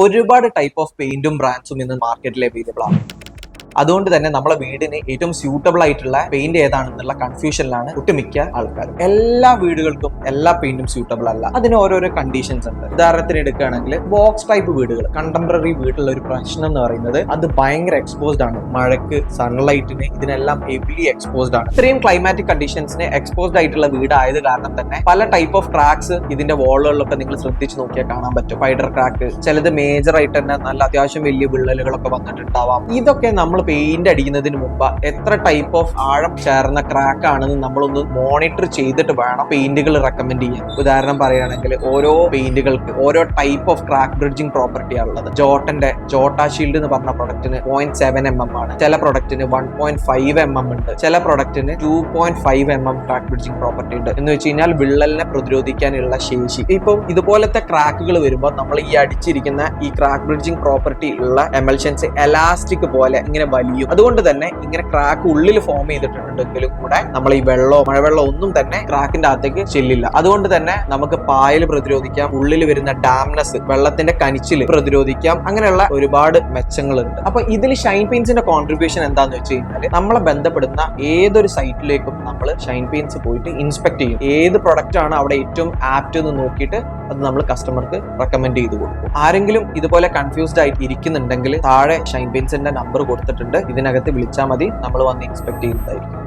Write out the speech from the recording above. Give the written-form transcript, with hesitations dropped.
ഒരുപാട് type of പെയിന്റും ബ്രാൻഡ്സും ഇന്ന് മാർക്കറ്റിൽ അവൈലബിൾ ആണ്. അതുകൊണ്ട് തന്നെ നമ്മളെ വീടിന് ഏറ്റവും സ്യൂട്ടബിൾ ആയിട്ടുള്ള പെയിന്റ് ഏതാണെന്നുള്ള കൺഫ്യൂഷനിലാണ് ഒട്ടുമിക്ക ആൾക്കാരും. എല്ലാ വീടുകൾക്കും എല്ലാ പെയിന്റും സ്യൂട്ടബിൾ അല്ല. അതിന് ഓരോരോ കണ്ടീഷൻസ് ഉണ്ട്. ഉദാഹരണത്തിന് എടുക്കുകയാണെങ്കിൽ ബോക്സ് ടൈപ്പ് വീടുകൾ, കണ്ടംപററി വീട്ടിലുള്ള ഒരു പ്രശ്നം എന്ന് പറയുന്നത് അത് ഭയങ്കര എക്സ്പോസ്ഡ് ആണ്. മഴക്ക്, സൺലൈറ്റിന്, ഇതിനെല്ലാം ഹെവിലി എക്സ്പോസ്ഡ് ആണ്. ഇത്രയും ക്ലൈമാറ്റിക് കണ്ടീഷൻസിന് എക്സ്പോസ്ഡ് ആയിട്ടുള്ള വീടായത് കാരണം തന്നെ പല ടൈപ്പ് ഓഫ് ക്രാക്സ് ഇതിന്റെ വാളുകളിലൊക്കെ നിങ്ങൾ ശ്രദ്ധിച്ച് നോക്കിയാൽ കാണാൻ പറ്റും. സ്പൈഡർ ക്രാക്ക്, ചിലത് മേജർ ആയിട്ട് തന്നെ നല്ല അത്യാവശ്യം വലിയ വിള്ളലുകളൊക്കെ വന്നിട്ടുണ്ടാവാം. ഇതൊക്കെ നമ്മൾ പെയിന്റ് അടിക്കുന്നതിന് മുമ്പ് എത്ര ടൈപ്പ് ഓഫ് ആഴം ചേർന്ന ക്രാക്ക് ആണെന്ന് നമ്മളൊന്ന് മോണിറ്റർ ചെയ്തിട്ട് വേണം പെയിന്റുകൾ റെക്കമെൻഡ് ചെയ്യാൻ. ഉദാഹരണം പറയുകയാണെങ്കിൽ ഓരോ പെയിന്റുകൾക്ക് ഓരോ type of crack bridging property ആണുള്ളത്. ജോട്ടന്റെ ജോട്ടാ ഷീൽഡ് എന്ന് പറഞ്ഞ പ്രൊഡക്റ്റിന് 0.7 mm ആണ്, ചില പ്രൊഡക്റ്റിന് 1.5 mm ഉണ്ട്, ചില പ്രൊഡക്റ്റിന് 2.5 mm ക്രാക്ക് ബ്രിഡ്ജിങ് പ്രോപ്പർട്ടി ഉണ്ട്. എന്ന് വെച്ച് കഴിഞ്ഞാൽ വിള്ളലിനെ പ്രതിരോധിക്കാനുള്ള ശേഷി. ഇപ്പം ഇതുപോലത്തെ ക്രാക്കുകൾ വരുമ്പോൾ നമ്മൾ ഈ അടിച്ചിരിക്കുന്ന ഈ ക്രാക്ക് ബ്രിഡ്ജിങ് പ്രോപ്പർട്ടി ഉള്ള എമൽഷൻസ് എലാസ്റ്റിക് പോലെ ഇങ്ങനെ വലിയും. അതുകൊണ്ട് തന്നെ ഇങ്ങനെ ക്രാക്ക് ഉള്ളിൽ ഫോം ചെയ്തിട്ടുണ്ടെങ്കിലും കൂടെ നമ്മൾ ഈ മഴവെള്ളം ഒന്നും തന്നെ ക്രാക്കിന്റെ അകത്തേക്ക് ചെല്ലില്ല. അതുകൊണ്ട് തന്നെ നമുക്ക് പായൽ പ്രതിരോധിക്കാം, ഉള്ളിൽ വരുന്ന ഡാംനെസ്, വെള്ളത്തിന്റെ കനിച്ചിൽ പ്രതിരോധിക്കാം. അങ്ങനെയുള്ള ഒരുപാട് മെച്ചങ്ങളുണ്ട്. അപ്പൊ ഇതിൽ ഷൈൻ പെയിന്റ്സിന്റെ കോൺട്രിബ്യൂഷൻ എന്താന്ന് വെച്ച് കഴിഞ്ഞാൽ നമ്മളെ ബന്ധപ്പെടുന്ന ഏതൊരു സൈറ്റിലേക്കും നമ്മൾ ഷൈൻ പെയിന്റ്സ് പോയിട്ട് ഇൻസ്പെക്ട് ചെയ്യും. ഏത് പ്രൊഡക്റ്റ് ആണ് അവിടെ ഏറ്റവും ആപ്റ്റ് എന്ന് നോക്കിയിട്ട് അത് നമ്മൾ കസ്റ്റമർക്ക് റെക്കമെൻഡ് ചെയ്ത് കൊടുക്കും. ആരെങ്കിലും ഇതുപോലെ കൺഫ്യൂസ്ഡ് ആയിട്ട് ഇരിക്കുന്നുണ്ടെങ്കിൽ താഴെ ഷൈൻ പെയിന്റ്സിന്റെ നമ്പർ കൊടുത്തിട്ടുണ്ട്. ഇതിനകത്ത് വിളിച്ചാൽ മതി, നമ്മൾ വന്ന് ഇൻസ്പെക്ട് ചെയ്യുന്നതായിരിക്കും.